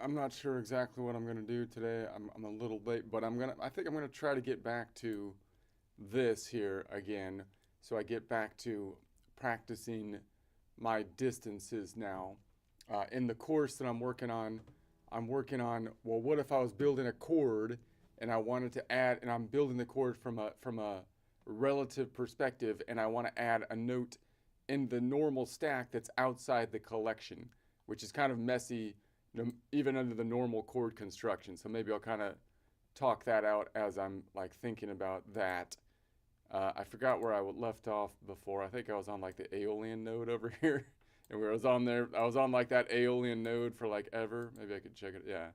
I'm not sure exactly what I'm gonna do today. I'm a little late, but I think I'm gonna try to get back to this here again. So I get back to practicing my distances now. In the course that I'm working on, well, what if I was building a chord and I wanted to add, and I'm building the chord from a relative perspective, and I want to add a note in the normal stack that's outside the collection, which is kind of messy, even under the normal chord construction. So maybe I'll kind of talk that out as I'm like thinking about that. I forgot where I left off before. I think I was on like the Aeolian node over here. And we was on there. I was on like that Aeolian node for like ever. Maybe I could check it. Yeah.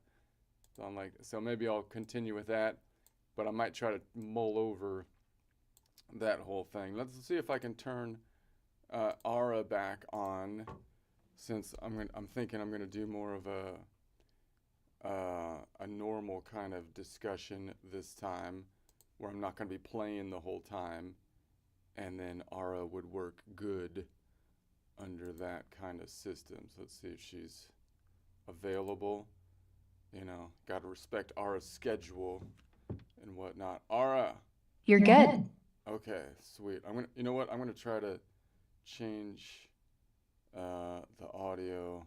So I'm like, so maybe I'll continue with that, but I might try to mull over that whole thing. Let's see if I can turn Aura back on, since I'm thinking I'm gonna do more of a normal kind of discussion this time, where I'm not gonna be playing the whole time, and then Aura would work good under that kind of system. So let's see if she's available. You know, gotta respect Aura's schedule and whatnot. Aura. You're good. Okay, sweet. You know what? I'm gonna try to change the audio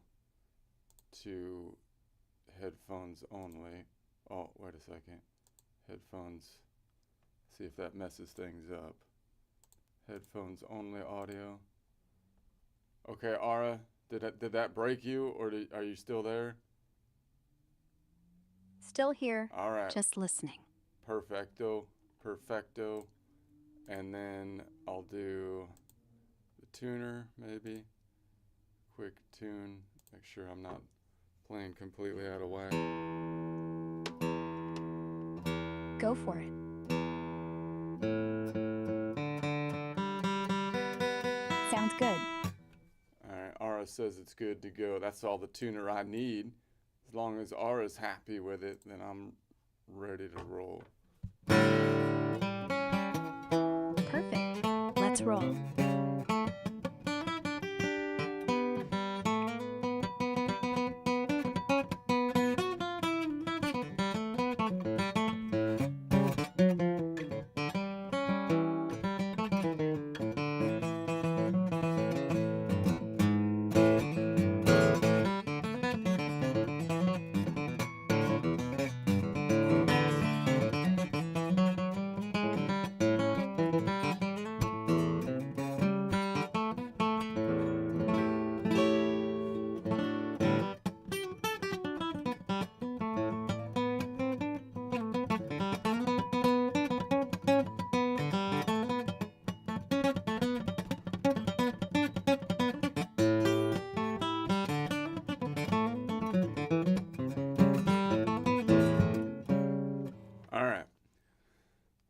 to headphones only. Oh, wait a second. Headphones. See if that messes things up. Headphones only audio. Okay, Aura, did that break you, or are you still there? Still here. All right. Just listening. Perfecto. And then I'll do the tuner, maybe. Quick tune. Make sure I'm not playing completely out of whack. Go for it. Sounds good. All right, Aura says it's good to go. That's all the tuner I need. As long as Aura's happy with it, then I'm ready to roll. Perfect. Let's roll.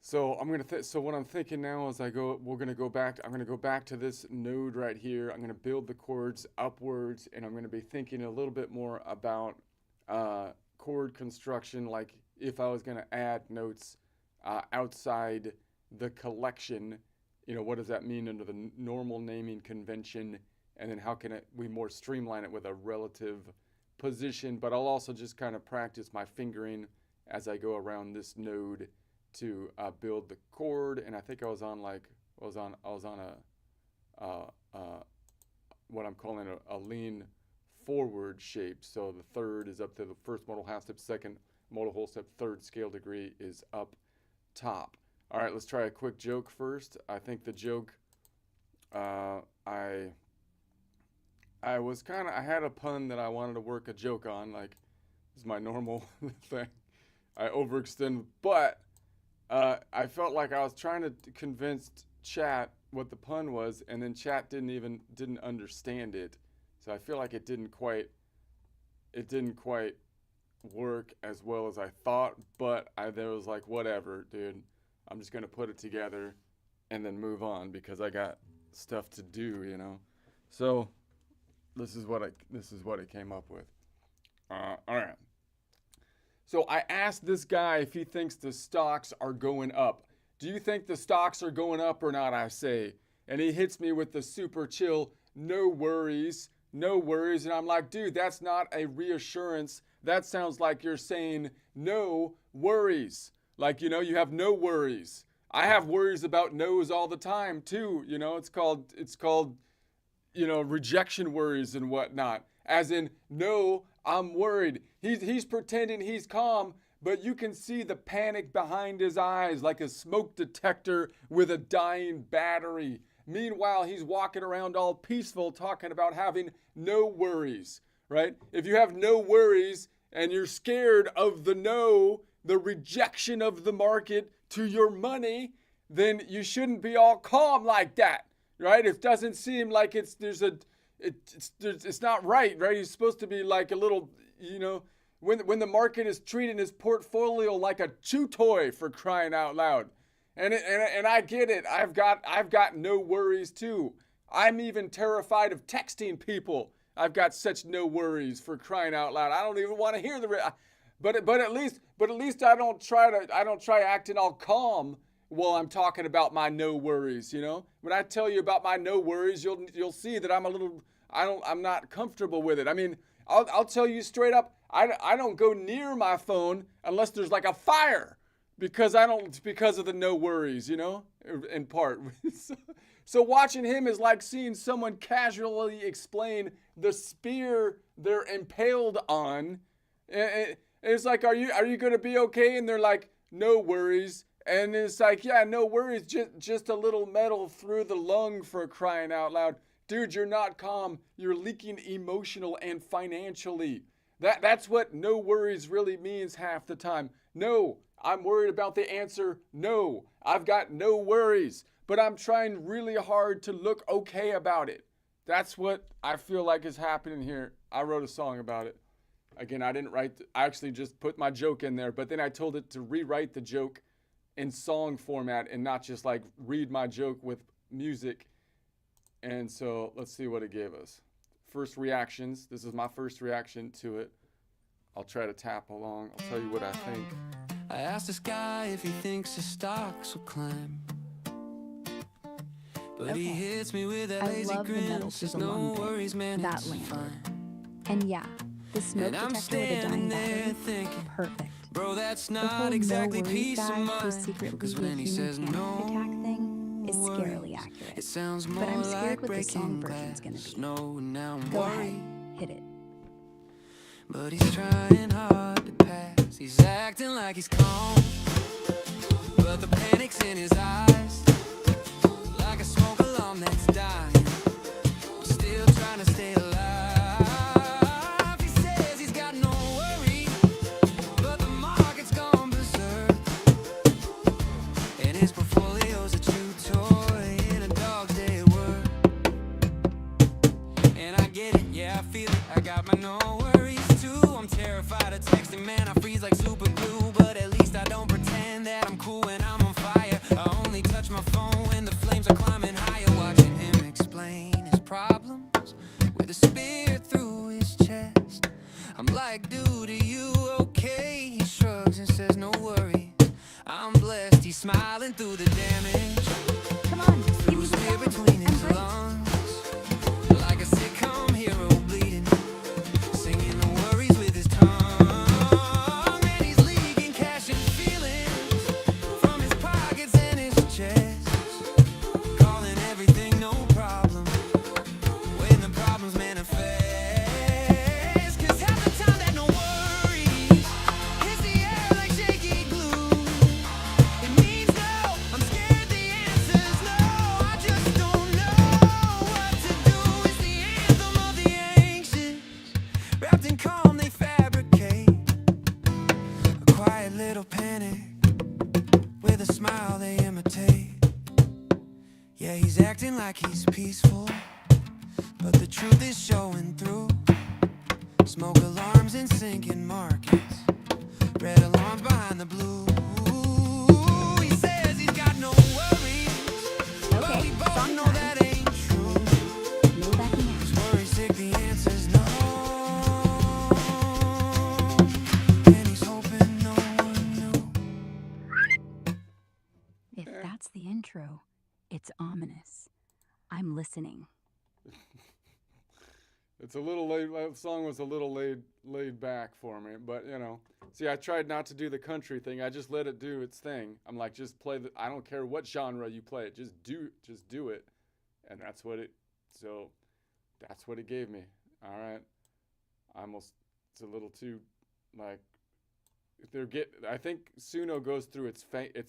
So so what I'm thinking now is we're gonna go back. I'm gonna go back to this node right here. I'm gonna build the chords upwards, and I'm gonna be thinking a little bit more about chord construction. Like if I was gonna add notes outside the collection, what does that mean under the normal naming convention? And then how can we more streamline it with a relative position? But I'll also just kind of practice my fingering as I go around this node to build the chord. And I think I was on what I'm calling a lean forward shape. So the third is up to the first modal half step, second modal whole step, third scale degree is up top. All right, let's try a quick joke first. I think the joke, I had a pun that I wanted to work a joke on, like this is my normal thing. I overextend, but I felt like I was trying to convince chat what the pun was, and then chat didn't understand it. So I feel like it didn't quite work as well as I thought, but there was like, whatever, dude. I'm just gonna put it together and then move on because I got stuff to do. So this is what it came up with. All right. So I asked this guy if he thinks the stocks are going up. Do you think the stocks are going up or not, I say? And he hits me with the super chill, no worries, no worries. And I'm like, dude, that's not a reassurance. That sounds like you're saying no worries. Like, you have no worries. I have worries about no's all the time too. It's called rejection worries and whatnot. As in, no, I'm worried. He's pretending he's calm, but you can see the panic behind his eyes like a smoke detector with a dying battery. Meanwhile, he's walking around all peaceful talking about having no worries, right? If you have no worries and you're scared of the no, the rejection of the market to your money, then you shouldn't be all calm like that, right? It doesn't seem like it's not right, right? He's supposed to be like a little, when the market is treating his portfolio like a chew toy, for crying out loud. And I get it. I've got no worries too. I'm even terrified of texting people. I've got such no worries, for crying out loud. I don't even want to hear but at least I don't try acting all calm while I'm talking about my no worries, When I tell you about my no worries, you'll see that I'm not comfortable with it. I mean, I'll tell you straight up, I don't go near my phone unless there's like a fire because of the no worries, in part. So watching him is like seeing someone casually explain the spear they're impaled on. It's like, are you going to be okay? And they're like, no worries. And it's like, yeah, no worries, just a little metal through the lung, for crying out loud. Dude, you're not calm. You're leaking emotional and financially. That's what no worries really means half the time. No, I'm worried about the answer. No, I've got no worries, but I'm trying really hard to look okay about it. That's what I feel like is happening here. I wrote a song about it. Again, I actually just put my joke in there, but then I told it to rewrite the joke in song format and not just like read my joke with music. And so let's see what it gave us. First reactions. This is my first reaction to it. I'll try to tap along. I'll tell you what I think. I asked this guy if he thinks the stocks will climb, but he hits me with that I lazy love the grin. metal to Says the no lung bit, worries, man, that it's landed. fine. And yeah, the smoke And I'm detector with a dying standing there battery, thinking, perfect. bro, that's The whole not exactly no worries peace guy of who's mind. secretly Cause a when he human says panic no attack thing is scarily accurate. it sounds But more I'm scared like what the song breaking version's gonna glass. be. No, now I'm Go worried. ahead, hit it. But he's trying hard to pass. He's acting like he's calm, but the panic's in his eyes, like a smoke alarm that's dying. Still trying to stay alive. He says he's got no worries, but the market's gone berserk, and his portfolio's a chew toy in a dog's day at work. And I get it, yeah, I feel it. I got my no worries too. I'm terrified of texting, man. I freeze like super glue, but at least I don't pretend that I'm cool when I'm on fire. I only touch my phone when the flames are climbing higher. Watching him explain his problems with a spear through his chest. I'm like, dude, are you okay? He shrugs and says, no worries, I'm blessed. He's smiling through the damage, Come on, give through me the spear sound. between I'm his great. lungs, like a sitcom hero bleeding, singing the worries with his tongue. And he's leaking cash and feelings from his pockets and his chest, calling everything no problem when the problems manifest. Cause half the time that no worries hits the air like shaky glue. It means no, I'm scared the answer's no. I just don't know what to do. It's the anthem of the anxious, wrapped in calm they fabricate, a quiet little panic with a smile they imitate. Yeah, he's acting like he's peaceful, but the truth is showing through. Smoke alarms and sinking markets, red alarms behind the blue. He says he's got no worries, but Okay, we both song know time. that ain't true. No backing out. His worries sick, the answer's no. And he's hoping no one knew. If that's the intro, it's ominous. I'm listening. it's a little laid. The song was a little laid back for me, but you know, see, I tried not to do the country thing. I just let it do its thing. I'm like, just play the. I don't care what genre you play it. Just do it, and that's what it. So, that's what it gave me. All right, I almost. It's a little too, like. I think Suno goes through its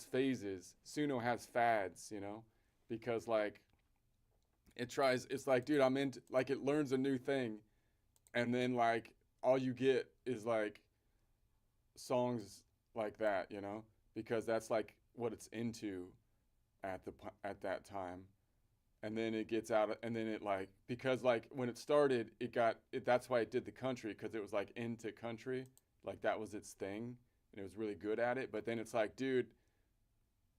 phases. Suno has fads, you know, because like. It's like, dude, I'm into, like, it learns a new thing, and then, like, all you get is, like, songs like that, you know, because that's, like, what it's into at that time. And then it gets out, and then it, like, because, like, when it started, that's why it did the country, because it was, like, into country. Like, that was its thing, and it was really good at it. But then it's like, dude,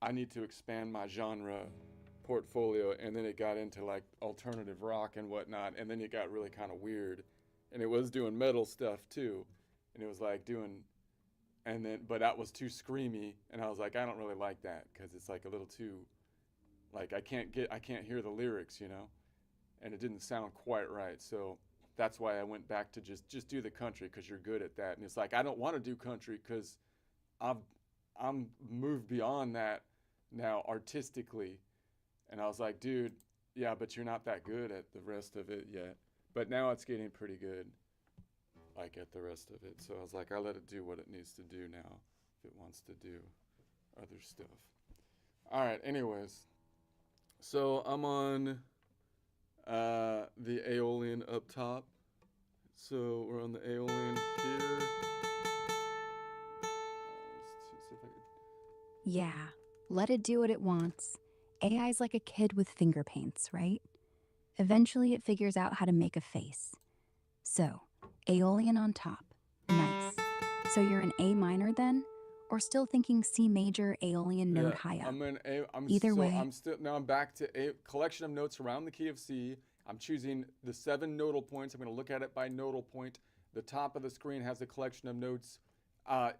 I need to expand my genre portfolio, and then it got into like alternative rock and whatnot, and then it got really kind of weird, and it was doing metal stuff too, and it was like doing, and then but that was too screamy, and I was like, I don't really like that because it's like a little too, like I can't hear the lyrics, you know, and it didn't sound quite right. So that's why I went back to just do the country because you're good at that, and it's like I don't want to do country because I'm moved beyond that now artistically. And I was like, dude, yeah, but you're not that good at the rest of it yet. But now it's getting pretty good, like, at the rest of it. So I was like, I let it do what it needs to do now if it wants to do other stuff. All right, anyways. So I'm on the Aeolian up top. So we're on the Aeolian here. Let's see if I can. Yeah, let it do what it wants. AI's like a kid with finger paints, right? Eventually it figures out how to make a face. So, Aeolian on top. Nice. So you're in A minor then? Or still thinking C major, Aeolian note high up? Either way. I'm back to a collection of notes around the key of C. I'm choosing the 7 nodal points. I'm going to look at it by nodal point. The top of the screen has a collection of notes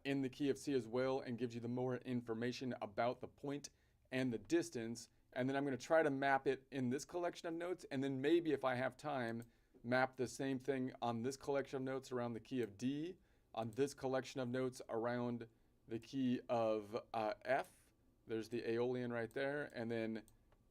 in the key of C as well, and gives you the more information about the point and the distance. And then I'm going to try to map it in this collection of notes, and then maybe if I have time, map the same thing on this collection of notes around the key of D, on this collection of notes around the key of F. There's the Aeolian right there, and then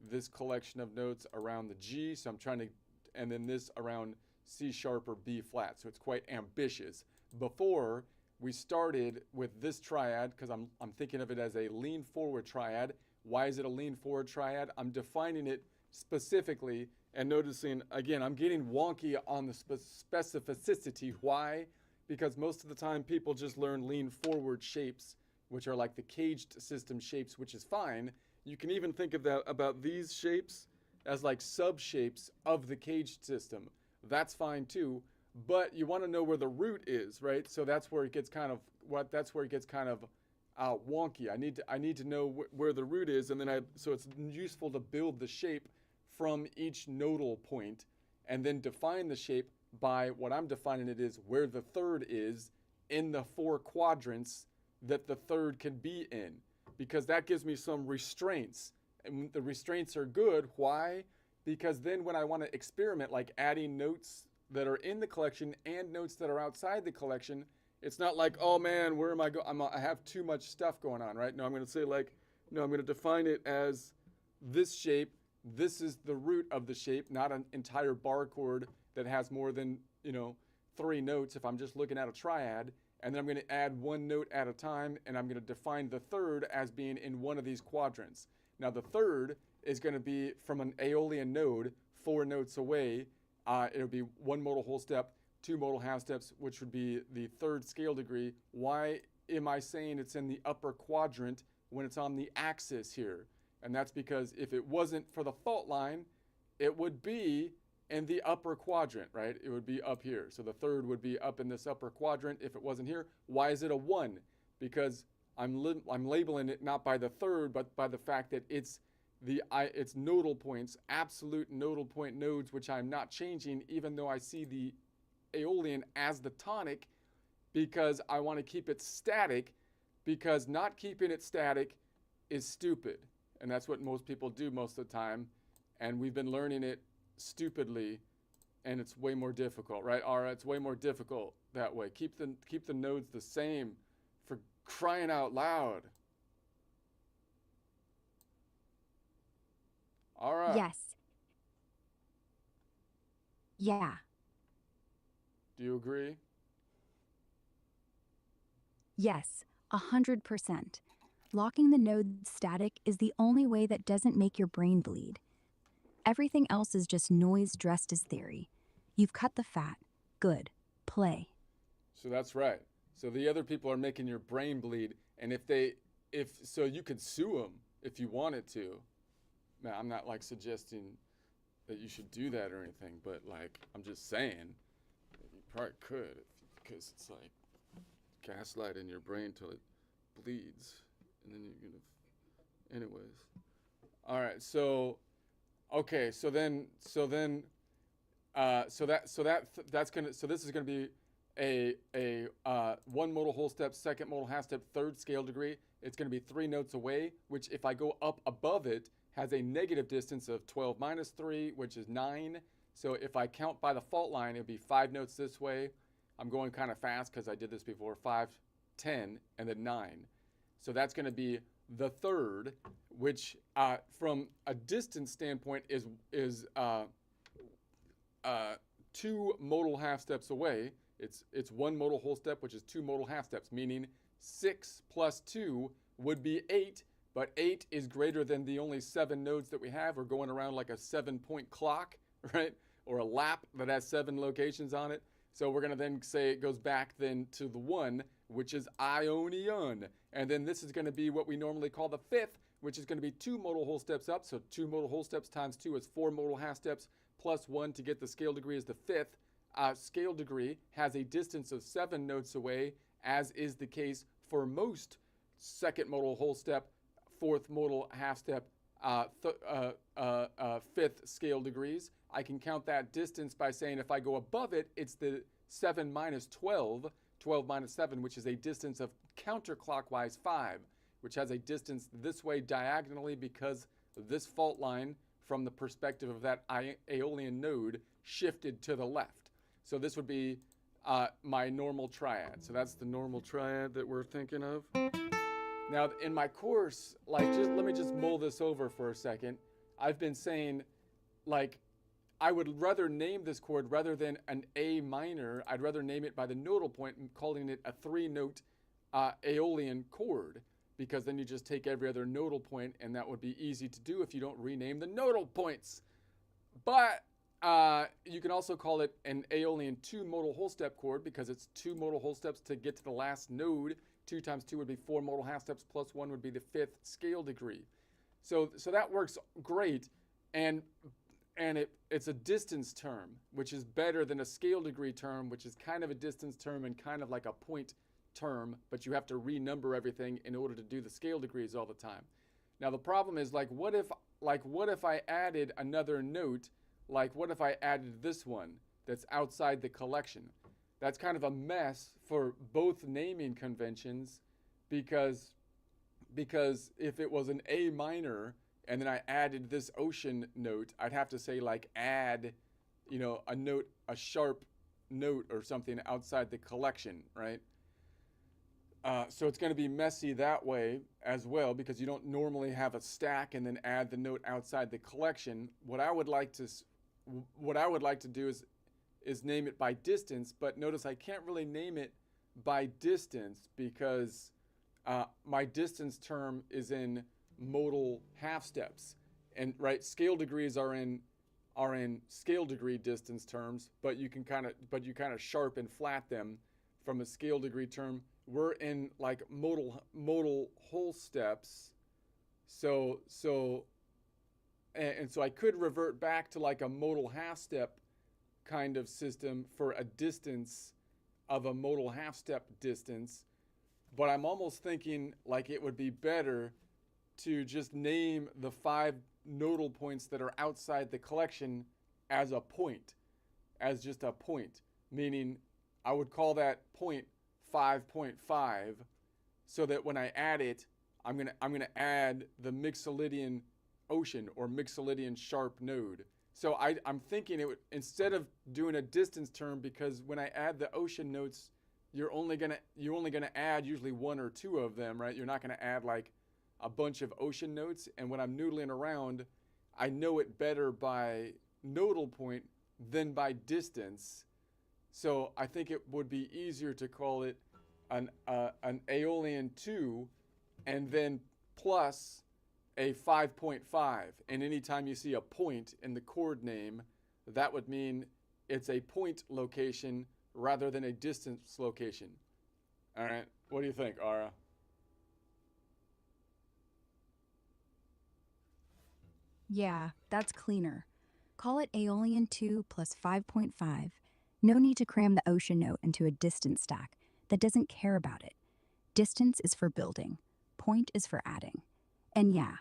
this collection of notes around the G. So I'm trying to, and then this around C sharp or B flat. So it's quite ambitious. Before we started with this triad, because I'm thinking of it as a lean forward triad. Why is it a lean forward triad? I'm defining it specifically and noticing, again, I'm getting wonky on the specificity. Why? Because most of the time people just learn lean forward shapes, which are like the caged system shapes, which is fine. You can even think of that about these shapes as like sub-shapes of the caged system. That's fine too, but you want to know where the root is, right? So that's where it gets kind of wonky. I need to know where the root is, and then so it's useful to build the shape from each nodal point, and then define the shape by what I'm defining it is where the third is in the 4 quadrants that the third can be in, because that gives me some restraints, and the restraints are good. Why? Because then when I want to experiment, like adding notes that are in the collection and notes that are outside the collection, it's not like, oh man, where am I going? I have too much stuff going on, right? No, I'm going to say like, no, I'm going to define it as this shape. This is the root of the shape, not an entire bar chord that has more than, 3 notes if I'm just looking at a triad. And then I'm going to add 1 note at a time, and I'm going to define the third as being in one of these quadrants. Now the third is going to be from an Aeolian node 4 notes away. It'll be 1 modal whole step, 2 modal half steps, which would be the 3rd scale degree. Why am I saying it's in the upper quadrant when it's on the axis here? And that's because if it wasn't for the fault line, it would be in the upper quadrant, right? It would be up here. So the 3rd would be up in this upper quadrant if it wasn't here. Why is it a 1? Because I'm labeling it not by the 3rd, but by the fact that it's nodal points, absolute nodal point nodes, which I'm not changing, even though I see the Aeolian as the tonic, because I want to keep it static, because not keeping it static is stupid. And that's what most people do most of the time. And we've been learning it stupidly and it's way more difficult, right? Ara, it's way more difficult that way. Keep the nodes the same, for crying out loud. Ara. Yes. Yeah. Do you agree? Yes, 100%. Locking the node static is the only way that doesn't make your brain bleed. Everything else is just noise dressed as theory. You've cut the fat. Good. Play. So that's right. So the other people are making your brain bleed, and if so, you could sue them if you wanted to. Now, I'm not like suggesting that you should do that or anything, but like I'm just saying you probably could, because it's like gaslighting your brain till it bleeds, and then you're gonna. Anyways, all right. So, okay. So this is gonna be a one modal whole step, second modal half step, third scale degree. It's gonna be 3 notes away, which if I go up above it has a negative distance of 12 minus 3, which is 9. So if I count by the fault line, it would be 5 notes this way. I'm going kind of fast because I did this before. 5, 10, and then 9. So that's going to be the third, which from a distance standpoint is 2 modal half steps away. It's 1 modal whole step, which is 2 modal half steps, meaning 6 plus 2 would be 8. But 8 is greater than the only 7 nodes that we have. We're going around like a 7-point clock, right? Or a lap that has 7 locations on it. So we're going to then say it goes back then to the 1, which is Ionian. And then this is going to be what we normally call the 5th, which is going to be 2 modal whole steps up. So 2 modal whole steps times 2 is 4 modal half steps, plus 1 to get the scale degree is the 5th. Scale degree has a distance of 7 notes away, as is the case for most second modal whole step, 4th modal half step, 5th scale degrees. I can count that distance by saying if I go above it, it's the 7 minus 12, 12 minus 7, which is a distance of counterclockwise 5, which has a distance this way diagonally because this fault line from the perspective of that Aeolian node shifted to the left. So this would be my normal triad. So that's the normal triad that we're thinking of. Now, in my course, like, let me just mull this over for a second. I've been saying, like, I would rather name this chord rather than an A minor. I'd rather name it by the nodal point and calling it a 3-note Aeolian chord, because then you just take every other nodal point, and that would be easy to do if you don't rename the nodal points. But you can also call it an Aeolian 2 modal whole step chord, because it's 2 modal whole steps to get to the last node. 2 times 2 would be 4 modal half steps, plus 1 would be the 5th scale degree. So that works great, and it's a distance term, which is better than a scale degree term, which is kind of a distance term and kind of like a point term, but you have to renumber everything in order to do the scale degrees all the time. Now the problem is, like, what if I added another note? Like, what if I added this one that's outside the collection? That's kind of a mess for both naming conventions, because if it was an A minor and then I added this ocean note, I'd have to say, like, add, a note, a sharp note or something outside the collection, right? So it's going to be messy that way as well, because you don't normally have a stack and then add the note outside the collection. What I would like to do is name it by distance, but notice I can't really name it by distance because my distance term is in modal half steps, and right, scale degrees are in scale degree distance terms, but you kind of sharp and flat them from a scale degree term. We're in like modal whole steps, so I could revert back to like a modal half step kind of system for a distance of a modal half step distance, but I'm almost thinking like it would be better to just name the 5 nodal points that are outside the collection as a point, as just a point, meaning I would call that point 5.5, so that when I add it, I'm gonna add the Mixolydian ocean or Mixolydian sharp node. So I'm thinking it would, instead of doing a distance term, because when I add the ocean notes, you're only gonna add usually one or two of them, right? You're not gonna add like a bunch of ocean notes. And when I'm noodling around, I know it better by nodal point than by distance. So I think it would be easier to call it an Aeolian 2 and then plus a 5.5. And anytime you see a point in the chord name, that would mean it's a point location rather than a distance location. All right. What do you think, Ara? Yeah, that's cleaner. Call it Aeolian 2 plus 5.5. No need to cram the ocean note into a distance stack that doesn't care about it. Distance is for building, point is for adding. And yeah,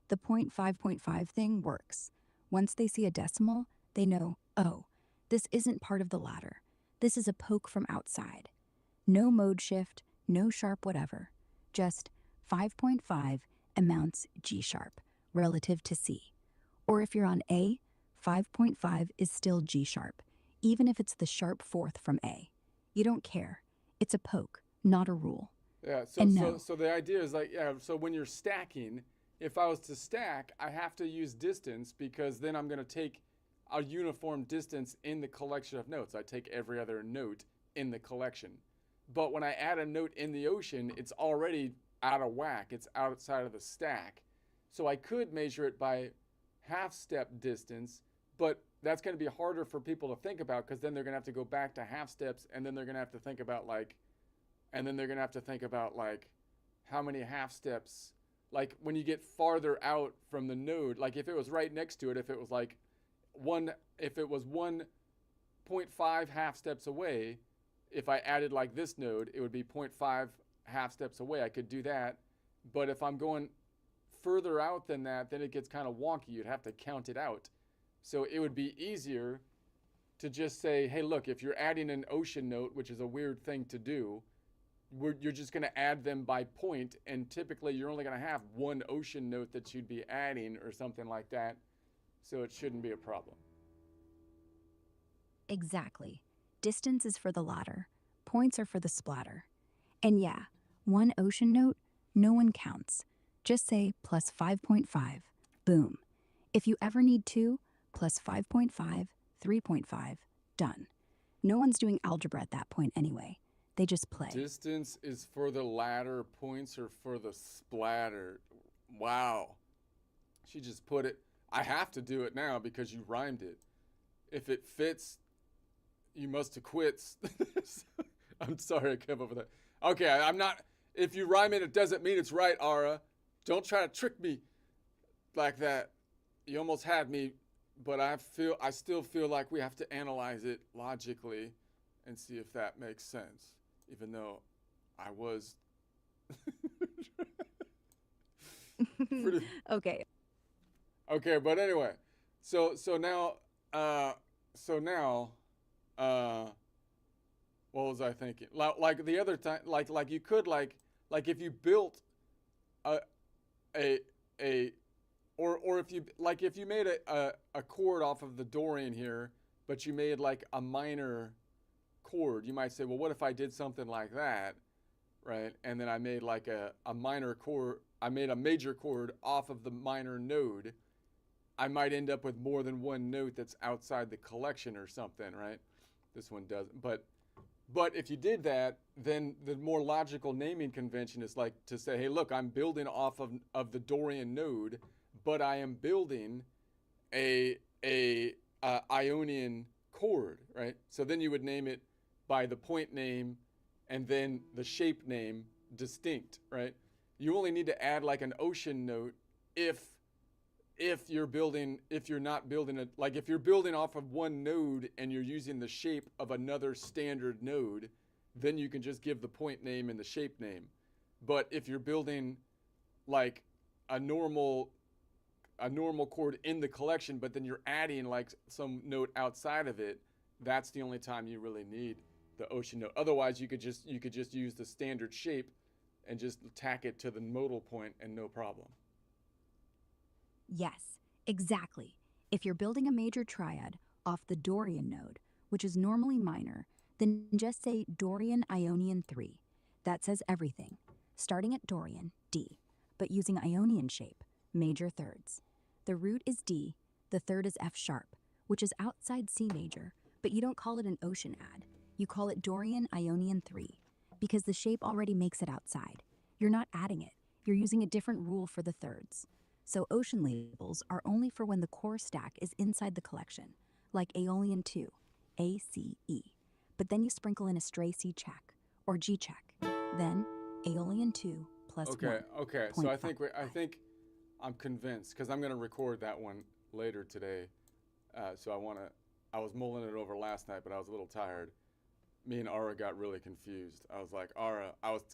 the point 5.5 thing works. Once they see a decimal, they know, oh, this isn't part of the ladder. This is a poke from outside. No mode shift, no sharp whatever. Just 5.5 amounts G sharp relative to C. Or if you're on A, 5.5 is still G sharp, even if it's the sharp fourth from A. You don't care. It's a poke, not a rule. Yeah, And no. so the idea is like, yeah, so when you're stacking, if I was to stack, I have to use distance because then I'm going to take a uniform distance in the collection of notes. I take every other note in the collection. But when I add a note in the ocean, it's already out of whack. It's outside of the stack. So I could measure it by half step distance, but that's going to be harder for people to think about because then they're going to have to go back to half steps and then they're going to have to think about like how many half steps, like when you get farther out from the node, like if it was right next to it, if it was 1.5 half steps away, if I added like this node, it would be 0.5 half steps away. I could do that. But if I'm going further out than that, then it gets kind of wonky. You'd have to count it out. So it would be easier to just say, hey, look, if you're adding an ocean note, which is a weird thing to do, you're just going to add them by point, and typically you're only going to have one ocean note that you'd be adding or something like that, so it shouldn't be a problem. Exactly. Distance is for the ladder, points are for the splatter. And yeah, one ocean note, no one counts. Just say plus 5.5. Boom. If you ever need two, plus 5.5, 3.5, done. No one's doing algebra at that point anyway. They just play. Distance is for the ladder, points are for the splatter. Wow. She just put it. I have to do it now because you rhymed it. If it fits, you must have quits. I'm sorry I came up with that. Okay, I'm not. If you rhyme it, it doesn't mean it's right, Ara. Don't try to trick me like that. You almost had me, but I still feel like we have to analyze it logically and see if that makes sense. Even though I was pretty. Okay. Okay, but anyway, so now, what was I thinking? Like the other time, like you could like if you built a or if you made a chord off of the Dorian here, but you made like a minor chord, you might say, well, what if I did something like that, right? And then I made like a minor chord, I made a major chord off of the minor node. I might end up with more than one note that's outside the collection or something, right? This one doesn't. But if you did that, then the more logical naming convention is like to say, hey, look, I'm building off of the Dorian node, but I am building a Ionian chord, right? So then you would name it by the point name and then the shape name distinct, right? You only need to add like an ocean note if you're not building it, like if you're building off of one node and you're using the shape of another standard node, then you can just give the point name and the shape name. But if you're building like a normal chord in the collection, but then you're adding like some note outside of it, that's the only time you really need the ocean note. Otherwise, you could just use the standard shape and just tack it to the modal point and no problem. Yes, exactly. If you're building a major triad off the Dorian node, which is normally minor, then just say Dorian Ionian 3. That says everything, starting at Dorian, D, but using Ionian shape, major thirds. The root is D, the third is F sharp, which is outside C major, but you don't call it an ocean add. You call it Dorian Ionian 3, because the shape already makes it outside. You're not adding it, you're using a different rule for the thirds. So ocean labels are only for when the core stack is inside the collection, like Aeolian 2, ACE. But then you sprinkle in a stray C check, or G check. Then Aeolian 2 plus 1. Okay. So I think I'm convinced, because I'm going to record that one later today. So I was mulling it over last night, but I was a little tired. Me and Ara got really confused. I was like,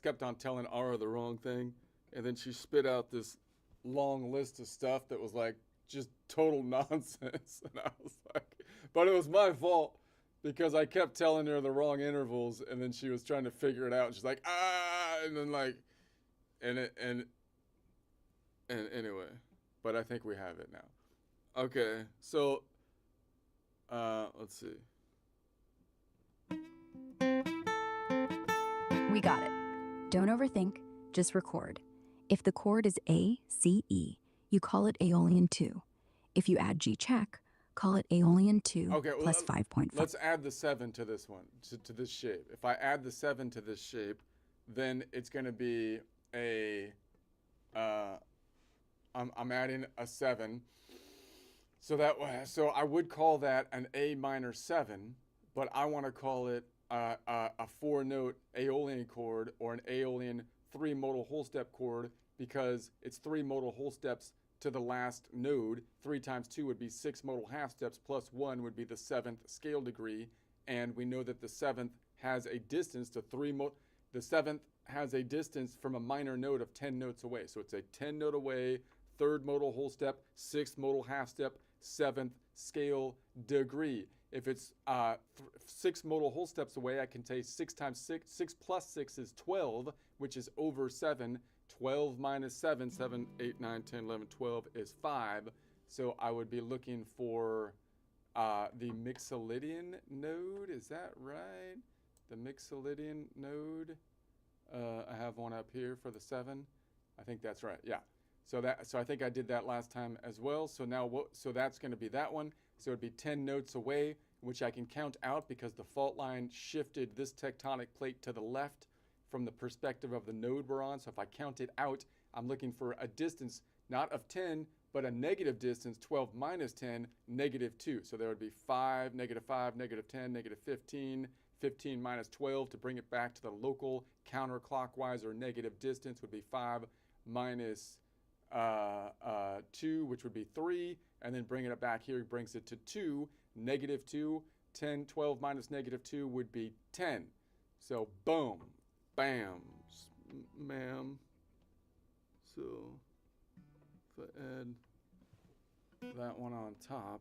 kept on telling Ara the wrong thing, and then she spit out this long list of stuff that was like just total nonsense. And I was like, but it was my fault because I kept telling her the wrong intervals, and then she was trying to figure it out. And she's like, and then like, and anyway, but I think we have it now. Okay, so let's see. We got it. Don't overthink, just record. If the chord is A, C, E, you call it Aeolian 2. If you add G check, call it Aeolian 2 plus 5.5. Let's add the 7 to this one, to this shape. If I add the 7 to this shape, then it's going to be I'm adding a 7. So I would call that an A minor 7, but I want to call it a 4-note Aeolian chord or an Aeolian 3-modal whole step chord, because it's 3 modal whole steps to the last node. 3 times 2 would be 6 modal half steps, plus 1 would be the 7th scale degree, and we know that the 7th has a distance to the 7th has a distance from a minor node of 10 notes away. So it's a 10 note away, 3rd modal whole step, 6th modal half step, 7th scale degree. If it's 6 modal whole steps away, I can take 6 times 6. 6 plus 6 is 12, which is over 7. 12 minus 7, 7, 8, 9, 10, 11, 12 is 5. So I would be looking for the Mixolydian node. Is that right? The Mixolydian node. I have one up here for the 7. I think that's right. Yeah. So I think I did that last time as well. So now so that's going to be that one. So it'd be 10 notes away, which I can count out because the fault line shifted this tectonic plate to the left from the perspective of the node we're on. So if I count it out, I'm looking for a distance not of 10, but a negative distance, 12 minus 10, negative 2. So there would be 5, negative 5, negative 10, negative 15, 15 minus 12 to bring it back to the local counterclockwise or negative distance would be 5 minus 2, which would be 3, and then bringing it back here brings it to 2, negative 2, 10, 12 minus negative 2 would be 10. So boom, bam, ma'am. So if I add that one on top,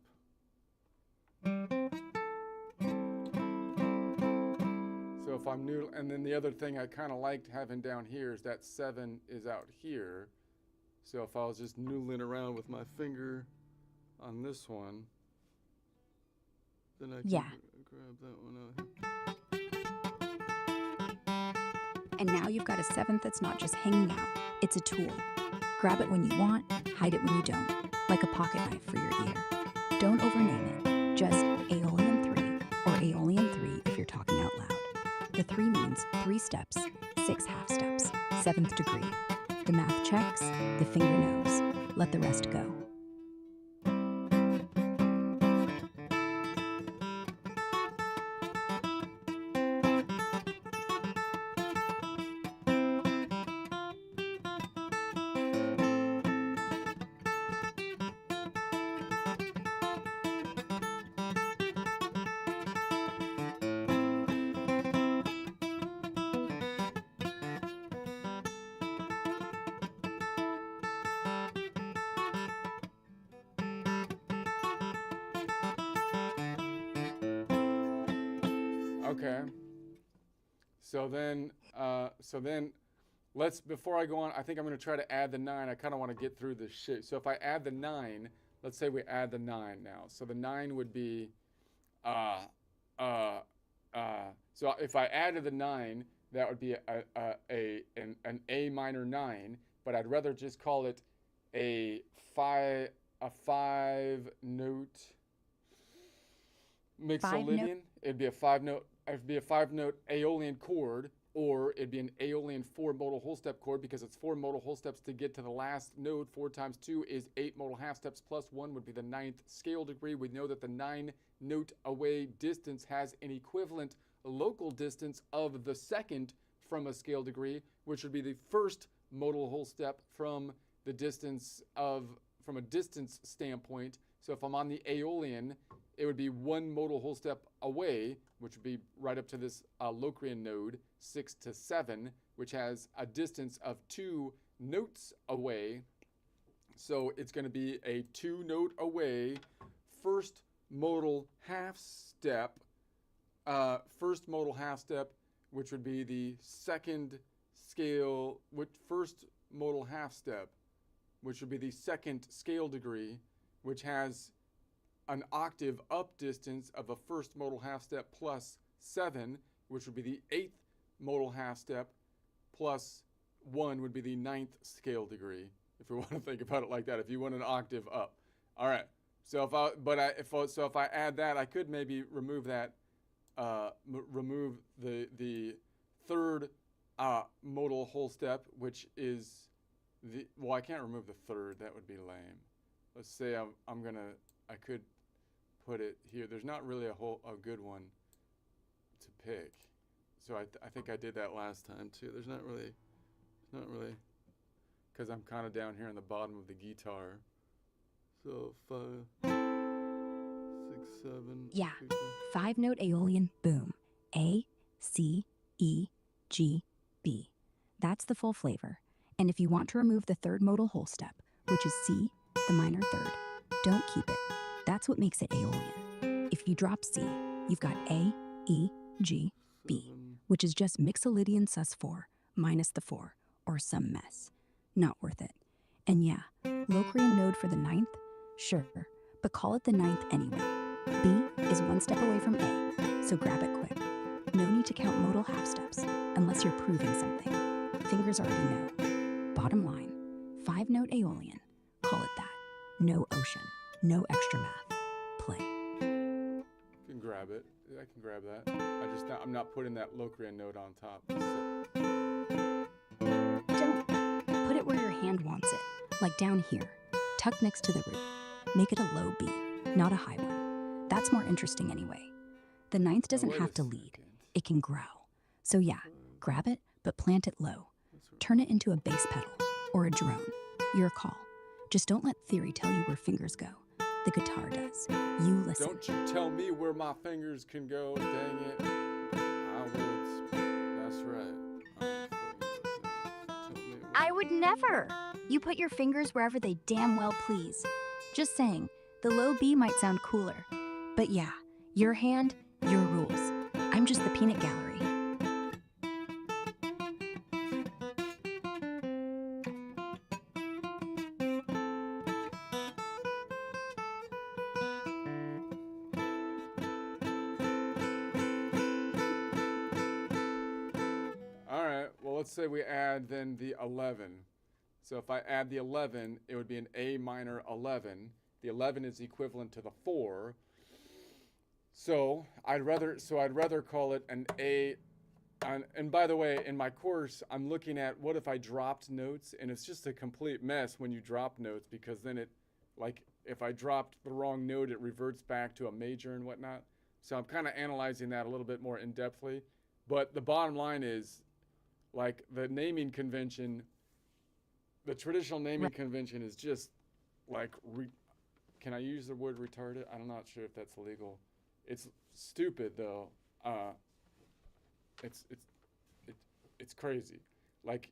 so if I'm new, and then the other thing I kind of liked having down here is that 7 is out here. So if I was just noodling around with my finger on this one, then I can grab that one out. And now you've got a 7th that's not just hanging out, it's a tool. Grab it when you want, hide it when you don't, like a pocket knife for your ear. Don't overname it, just Aeolian 3 or Aeolian 3 if you're talking out loud. The 3 means 3 steps, 6 half steps, 7th degree. The math checks, the finger knows. Let the rest go. Okay. So then before I go on, I think I'm going to try to add the 9. I kind of want to get through this shit. So if I add the 9, let's say we add the 9 now. So the 9 would be, uh, uh, so if I added the 9, that would be an A minor 9, but I'd rather just call it a 5 note mixolydian. It'd be a 5 note Aeolian chord, or it'd be an Aeolian 4 modal whole step chord, because it's 4 modal whole steps to get to the last note. 4 times 2 is 8 modal half steps, plus 1 would be the 9th scale degree. We know that the 9 note away distance has an equivalent local distance of the second from a scale degree, which would be the first modal whole step from the distance from a distance standpoint. So if I'm on the Aeolian, it would be 1 modal whole step away, which would be right up to this Locrian node, 6 to 7, which has a distance of 2 notes away. So it's going to be a 2 note away first modal half step, which would be the second scale, first modal half step, which would be the second scale degree, which has an octave up distance of a first modal half step plus 7, which would be the 8th modal half step, plus 1 would be the 9th scale degree, if we want to think about it like that, if you want an octave up. All right. So if I add that, I could maybe remove that, remove the third modal whole step, which is well, I can't remove the third. That would be lame. Let's say I could put it here. There's not really a good one to pick. So I think I did that last time too. There's not really, because I'm kind of down here on the bottom of the guitar. So 5, 6, 7. Yeah. 6, 7. 5 note Aeolian, boom. A, C, E, G, B. That's the full flavor. And if you want to remove the third modal whole step, which is C, the minor third, don't keep it. That's what makes it Aeolian. If you drop C, you've got A, E, G, B, which is just Mixolydian sus4 minus the 4, or some mess. Not worth it. And yeah, Locrian node for the 9th? Sure, but call it the 9th anyway. B is 1 step away from A, so grab it quick. No need to count modal half steps, unless you're proving something. Fingers already know. Bottom line, 5 note Aeolian. Call it that. No ocean, no extra math. Play. You can grab it. I can grab that. I'm not putting that Locrian note on top. Don't put it where your hand wants it, like down here, tucked next to the root. Make it a low B, not a high one. That's more interesting anyway. The 9th doesn't have to lead. It can grow. So yeah, grab it, but plant it low. Turn it into a bass pedal or a drone. Your call. Just don't let theory tell you where fingers go. The guitar does. You listen. Don't you tell me where my fingers can go, dang it. I will. That's right. I would never. You put your fingers wherever they damn well please. Just saying, the low B might sound cooler. But yeah, your hand, your rules. I'm just the peanut gallery. Let's say we add then the 11. So if I add the 11, it would be an A minor 11. The 11 is equivalent to the 4. So I'd rather call it an A. And by the way, in my course, I'm looking at what if I dropped notes, and it's just a complete mess when you drop notes, because then if I dropped the wrong note, it reverts back to a major and whatnot. So I'm kind of analyzing that a little bit more in-depthly. But the bottom line is, like, the naming convention, the traditional naming convention is just like, can I use the word retarded? I'm not sure if that's legal. It's stupid though. It's crazy. Like,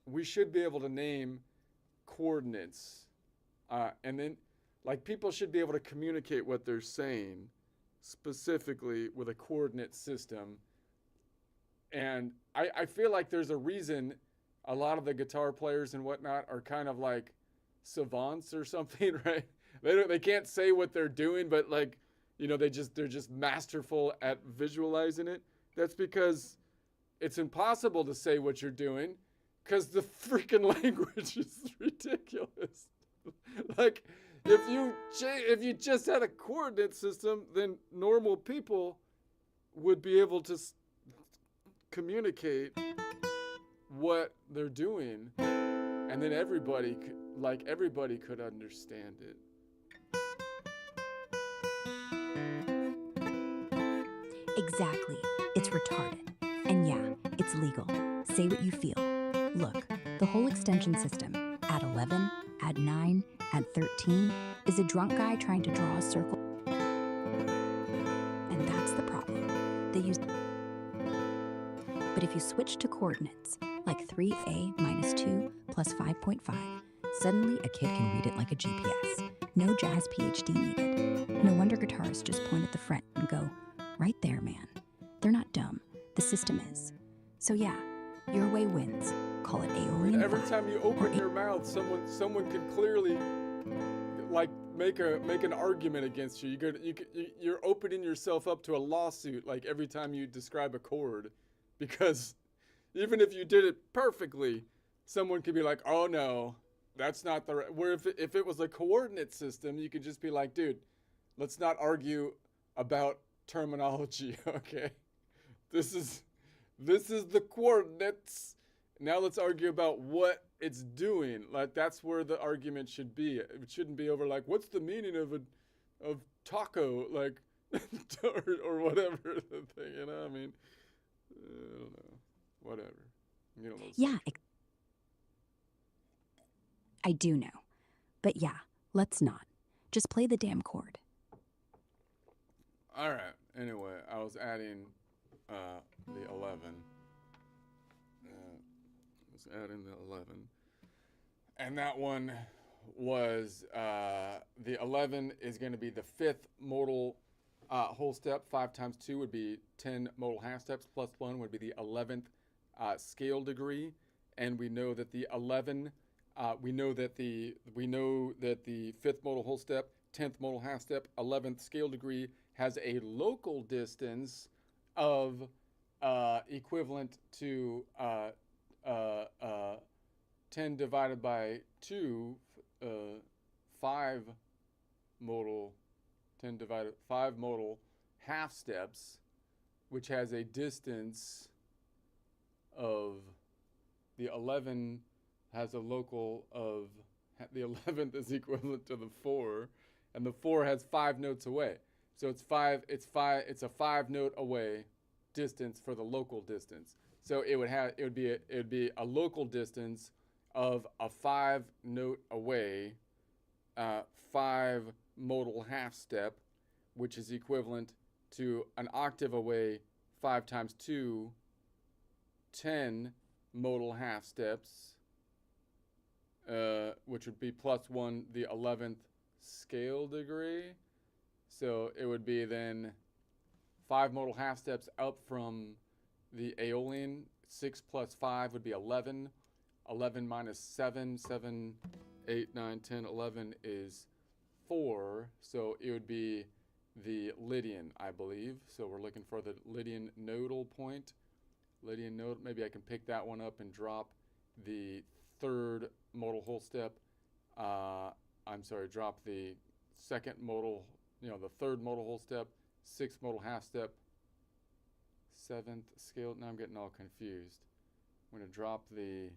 we should be able to name coordinates, and then, like, people should be able to communicate what they're saying specifically with a coordinate system. And I feel like there's a reason a lot of the guitar players and whatnot are kind of like savants or something, right? they can't say what they're doing, but like, they're just masterful at visualizing it. That's because it's impossible to say what you're doing because the freaking language is ridiculous. Like, if you just had a coordinate system, then normal people would be able to communicate what they're doing, and then everybody could understand it. Exactly. It's retarded. And yeah, it's legal. Say what you feel. Look, the whole extension system, at 11, at 9, at 13, is a drunk guy trying to draw a circle. And that's the problem. They use. But if you switch to coordinates, like 3a minus 2 plus 5.5, suddenly a kid can read it like a GPS. No jazz PhD needed. No wonder guitarists just point at the fret and go, right there, man. They're not dumb. The system is. So yeah, your way wins. Call it Aeolian. Every 5 time you or open your mouth, someone could clearly like make an argument against you. You're opening yourself up to a lawsuit like every time you describe a chord, because even if you did it perfectly, someone could be like, "Oh no, that's not the right." Where if it was a coordinate system, you could just be like, "Dude, let's not argue about terminology, okay? This is the coordinates. Now let's argue about what it's doing." Like, that's where the argument should be. It shouldn't be over like, what's the meaning of taco, like, or whatever the thing, I mean, I don't know, whatever. Those Yeah, I do know. But yeah, let's not. Just play the damn chord. All right. Anyway, I was adding the 11. And that one was the 11 is going to be the 5th modal whole step. 5 times 2 would be 10 modal half steps. Plus 1 would be the 11th scale degree. And we know that the 11, we know that the 5th modal whole step, 10th modal half step, 11th scale degree has a local distance of equivalent to 10 divided by 2, 5 modal, 10 divided 5 modal half steps, which has a distance of, the 11 has a local of, the 11th is equivalent to the 4, and the 4 has 5 notes away. So it's a 5 note away distance for the local distance. So it would be a local distance of a 5 note away, 5 modal half step, which is equivalent to an octave away, 5 times 2, 10 modal half steps, which would be plus 1, the 11th scale degree. So it would be then 5 modal half steps up from the Aeolian. 6 plus 5 would be 11. 11 minus 7, 7, 8, 9, 10, 11 is 4. So it would be the Lydian, I believe. So we're looking for the Lydian nodal point. Lydian node, maybe I can pick that one up and drop the 3rd modal whole step. Drop the 2nd modal, the 3rd modal whole step, 6th modal half step, 7th scale. Now I'm getting all confused. I'm going to drop the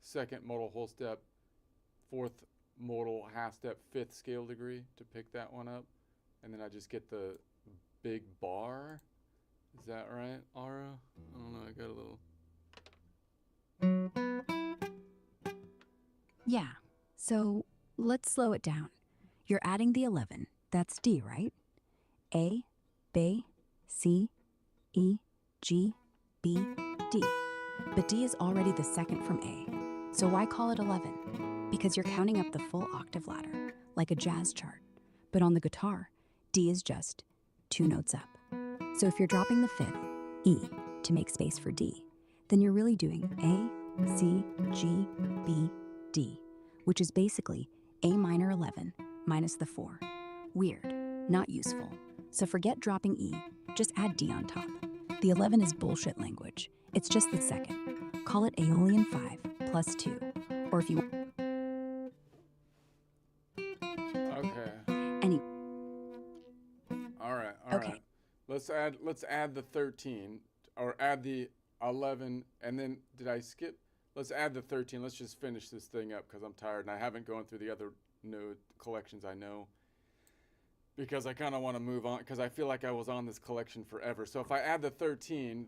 2nd modal whole step, 4th modal half step, 5th scale degree to pick that one up. And then I just get the big bar. Is that right, Ara? I don't know, I got a little... Yeah, so let's slow it down. You're adding the 11. That's D, right? A, B, C, E, G, B, D. But D is already the 2nd from A. So why call it 11? Because you're counting up the full octave ladder, like a jazz chart. But on the guitar, D is just 2 notes up. So if you're dropping the 5th, E, to make space for D, then you're really doing A, C, G, B, D, which is basically A minor 11 minus the 4. Weird, not useful. So forget dropping E, just add D on top. The 11 is bullshit language. It's just the second. Call it Aeolian 5 plus 2. Or if you... Okay. Any... All right. Okay. Let's add the 13 or add the 11 and then did I skip? Let's add the 13. Let's just finish this thing up because I'm tired and I haven't gone through the other node collections I know. Because I kind of want to move on because I feel like I was on this collection forever. So if I add the 13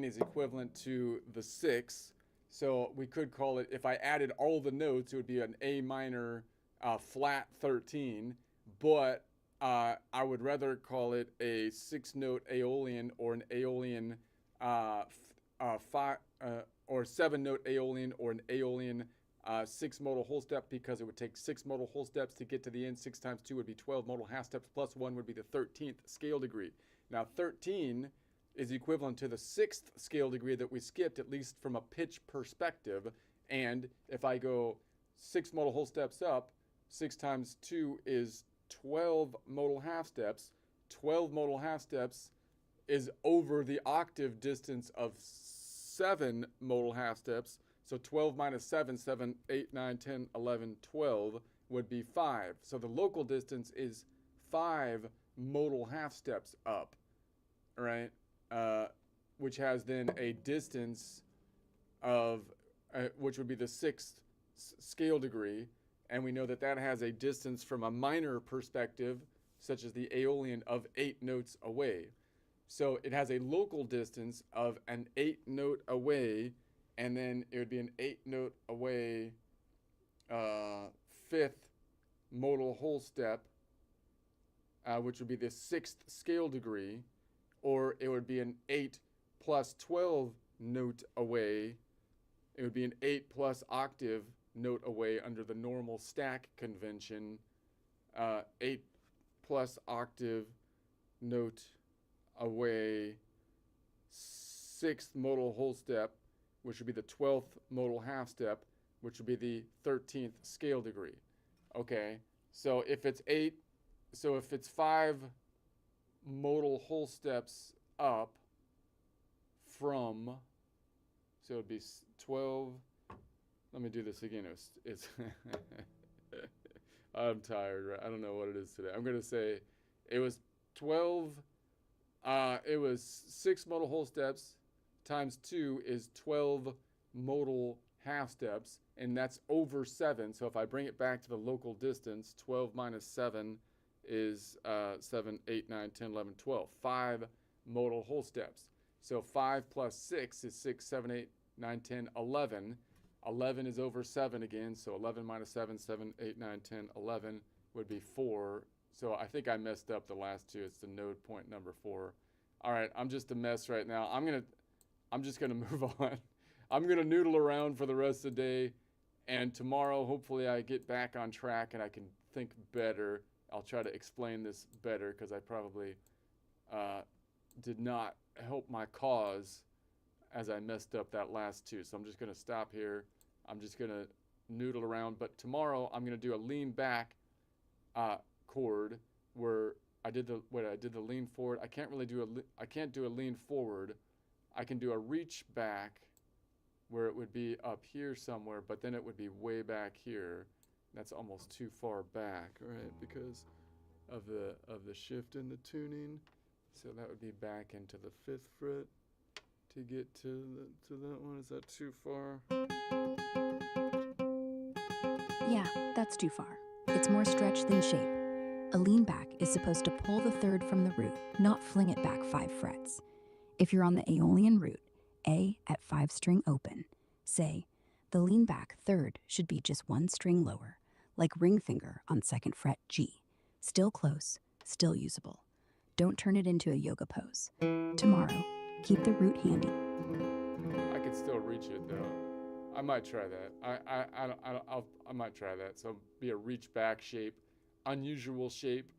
is equivalent to the 6. So we could call it, if I added all the notes, it would be an A minor flat 13. But I would rather call it a 6-note Aeolian or an Aeolian or 7-note Aeolian or an Aeolian 6 modal whole step because it would take 6 modal whole steps to get to the end. 6 times 2 would be 12 modal half steps plus 1 would be the 13th scale degree. Now 13 is equivalent to the 6th scale degree that we skipped, at least from a pitch perspective. And if I go 6 modal whole steps up, 6 times 2 is 12 modal half steps. 12 modal half steps is over the octave distance of 7 modal half steps. So 12 minus 7, 7, 8, 9, 10, 11, 12 would be 5. So the local distance is 5 modal half steps up, right? Which has then a distance of, which would be the 6th scale degree. And we know that that has a distance from a minor perspective, such as the Aeolian, of 8 notes away. So it has a local distance of an 8-note away, and then it would be an 8-note away 5th modal whole step, which would be the 6th scale degree, or it would be an 8 plus 12 note away. It would be an 8 plus octave note away under the normal stack convention. 8 plus octave note away 6th modal whole step, which would be the 12th modal half step, which would be the 13th scale degree. Okay, so if it's 5 modal whole steps up from, so it would be 12, let me do this again, it's I'm tired, right? I don't know what it is today. I'm gonna say it was 12, it was 6 modal whole steps times 2 is 12 modal half steps, and that's over 7. So if I bring it back to the local distance, 12 minus 7 is 7, 8, 9, 10, 11, 12. 5 modal whole steps. So 5 plus 6 is 6, 7, 8, 9, 10, 11. 11 is over 7 again, so 11 minus 7, 7, 8, 9, 10, 11 would be 4. So I think I messed up the last two. It's the node point number 4. All right, I'm just a mess right now. I'm just gonna move on. I'm gonna noodle around for the rest of the day, and tomorrow hopefully I get back on track and I can think better. I'll try to explain this better because I probably did not help my cause as I messed up that last two. So I'm just gonna stop here. I'm just gonna noodle around, but tomorrow I'm gonna do a lean back chord where I did the lean forward. I can't do a lean forward. I can do a reach back where it would be up here somewhere, but then it would be way back here. That's almost too far back, right? Because of the shift in the tuning. So that would be back into the 5th fret to get to that one. Is that too far? Yeah, that's too far. It's more stretch than shape. A lean back is supposed to pull the 3rd from the root, not fling it back 5 frets. If you're on the Aeolian root, A at 5 string open, say, the lean back 3rd should be just 1 string lower, like ring finger on 2nd fret G. Still close, still usable. Don't turn it into a yoga pose. Tomorrow, keep the root handy. I could still reach it though. I might try that. I might try that. So be a reach back shape, unusual shape,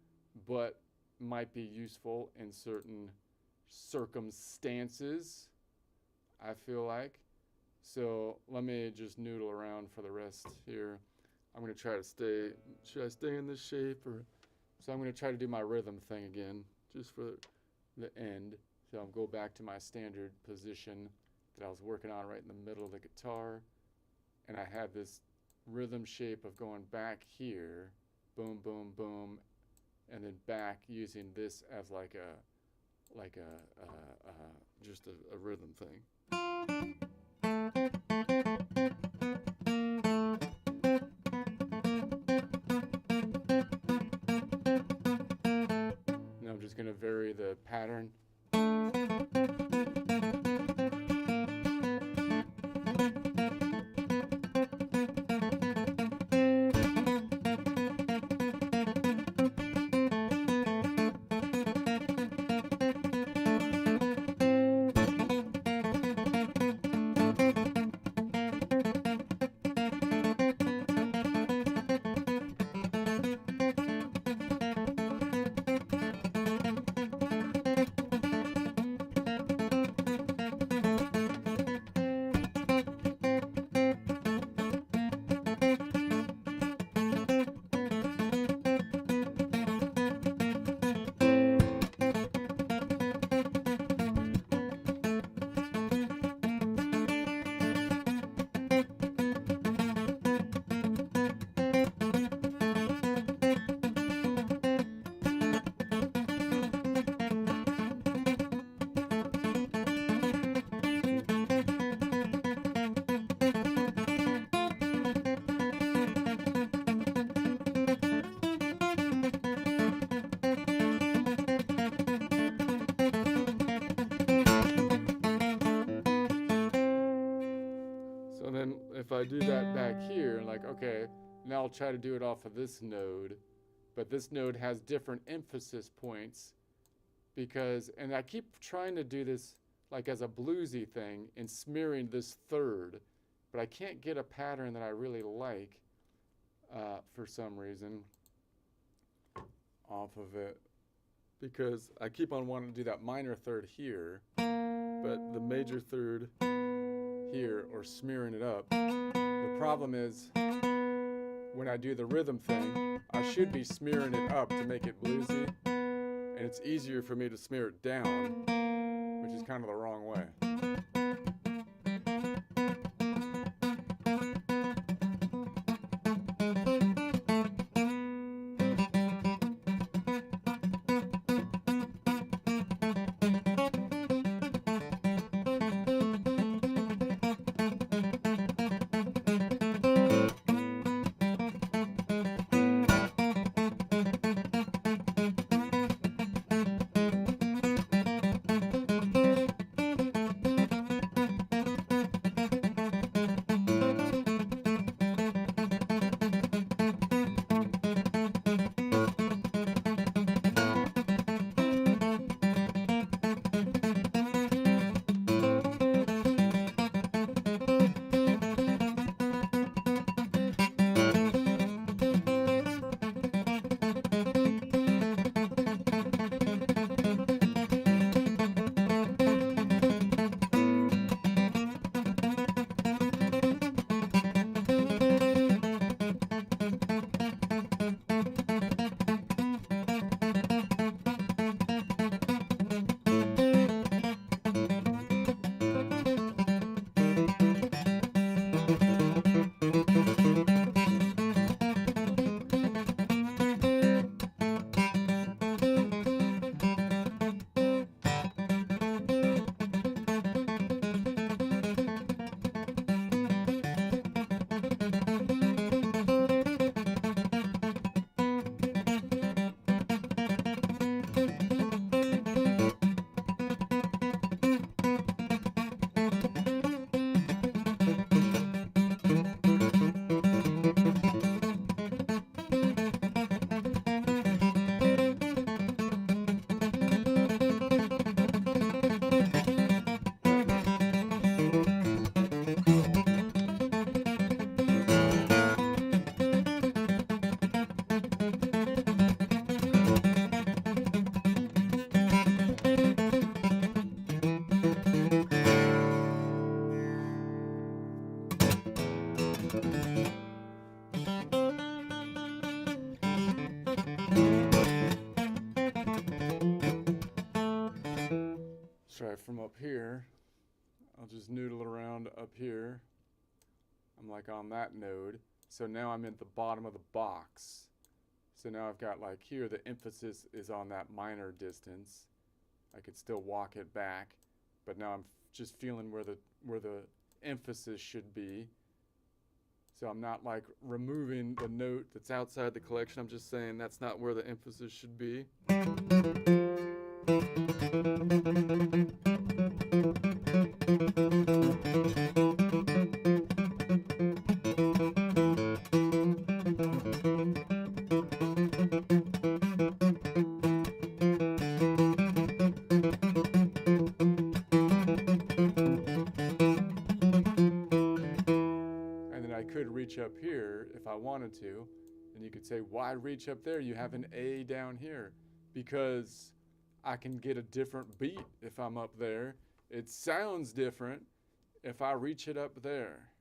but might be useful in certain circumstances, I feel like. So let me just noodle around for the rest here. I'm gonna try to stay. Should I stay in this shape or? So I'm gonna try to do my rhythm thing again, just for the end. So I'll go back to my standard position that I was working on right in the middle of the guitar, and I have this rhythm shape of going back here, boom, boom, boom, and then back using this as like a just a rhythm thing. Now I'm just gonna vary the pattern. So then if I do that back here, like, okay, now I'll try to do it off of this node, but this node has different emphasis points because, and I keep trying to do this like as a bluesy thing and smearing this third, but I can't get a pattern that I really like for some reason off of it because I keep on wanting to do that minor third here, but the major third here or smearing it up. The problem is when I do the rhythm thing, I should be smearing it up to make it bluesy, and it's easier for me to smear it down, which is kind of the wrong way. up here, I'll just noodle around up here. I'm like on that node. So now I'm at the bottom of the box. So now I've got like here, the emphasis is on that minor distance. I could still walk it back, but now I'm just feeling where the emphasis should be. So I'm not like removing the note that's outside the collection. I'm just saying that's not where the emphasis should be. Reach up here if I wanted to, and you could say, why reach up there? You have an A down here. Because I can get a different beat if I'm up there. It sounds different if I reach it up there.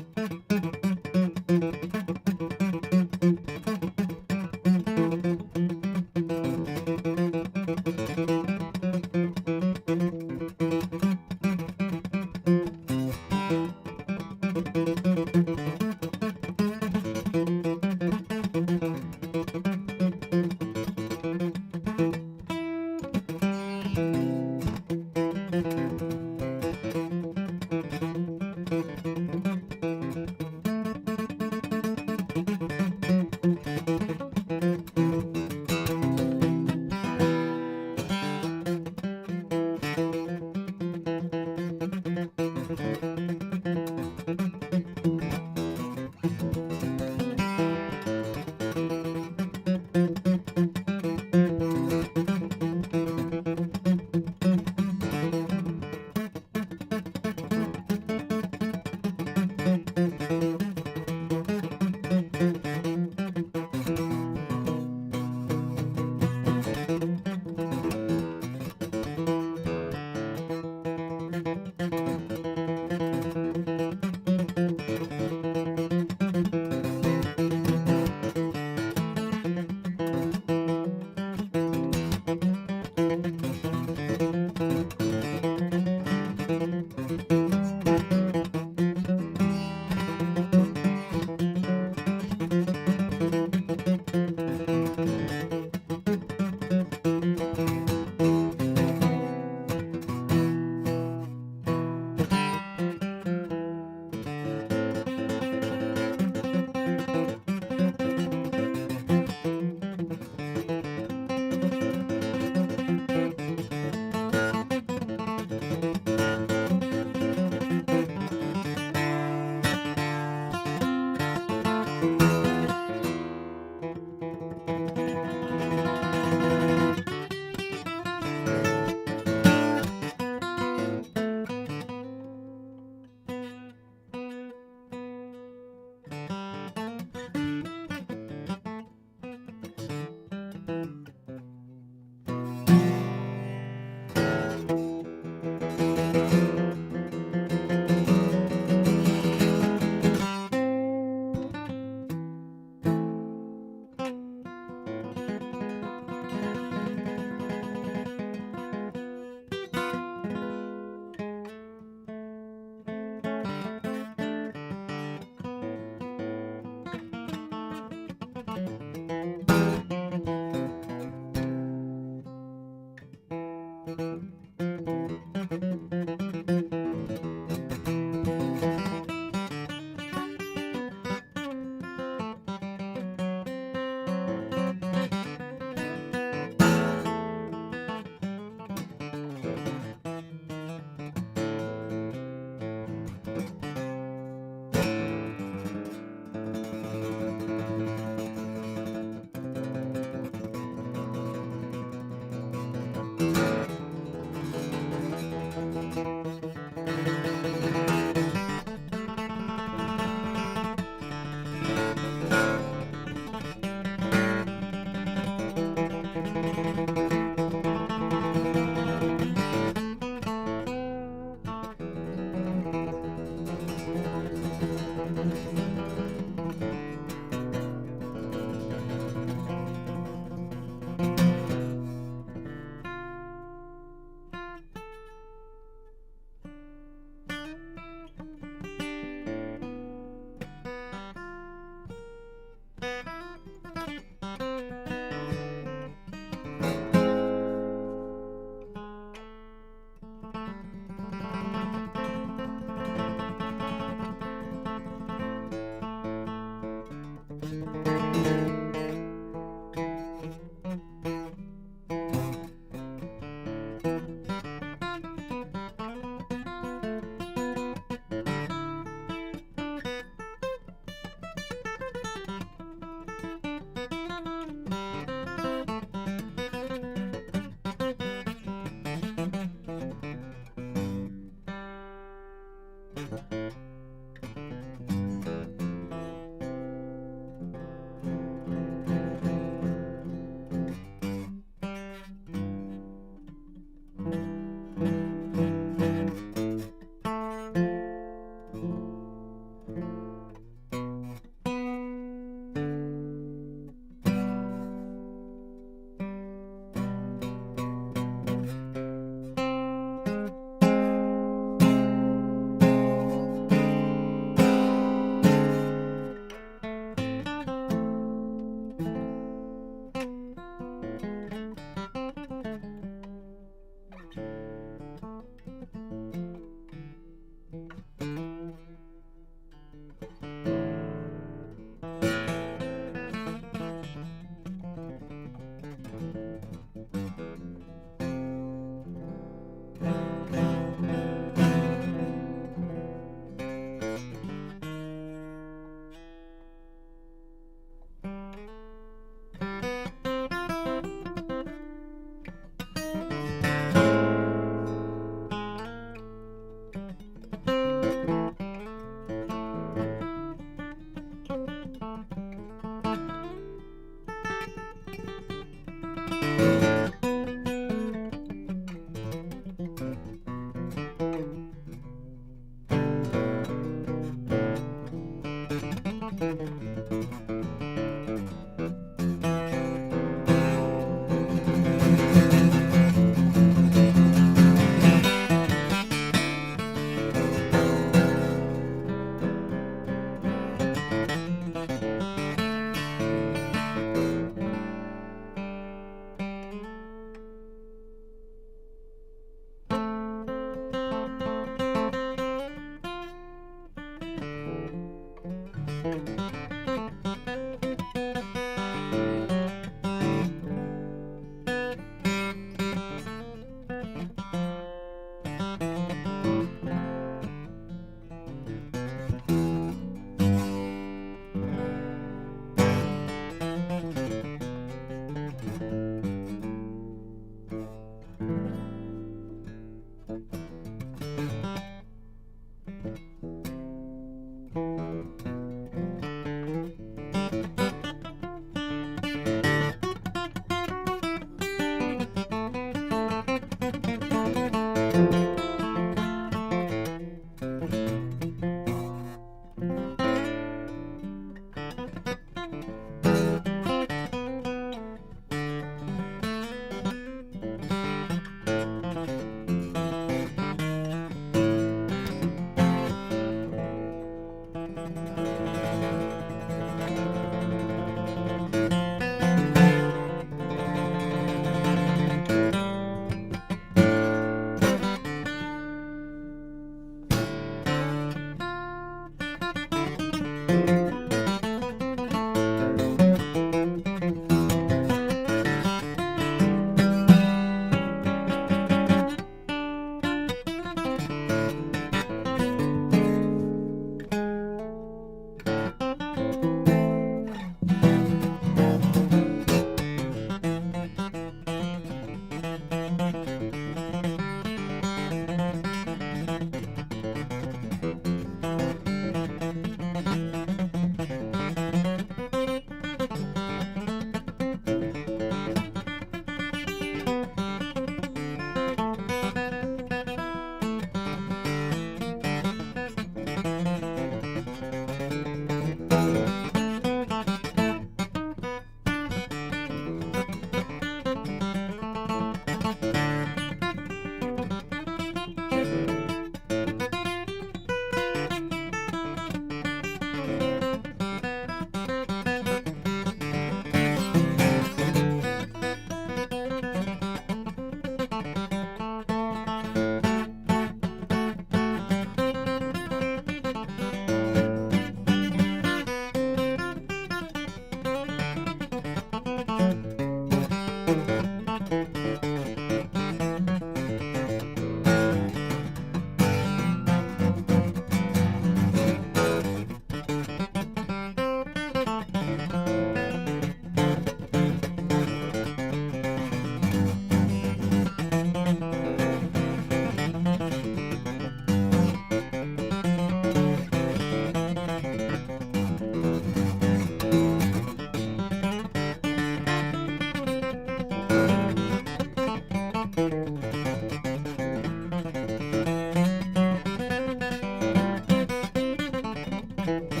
Thank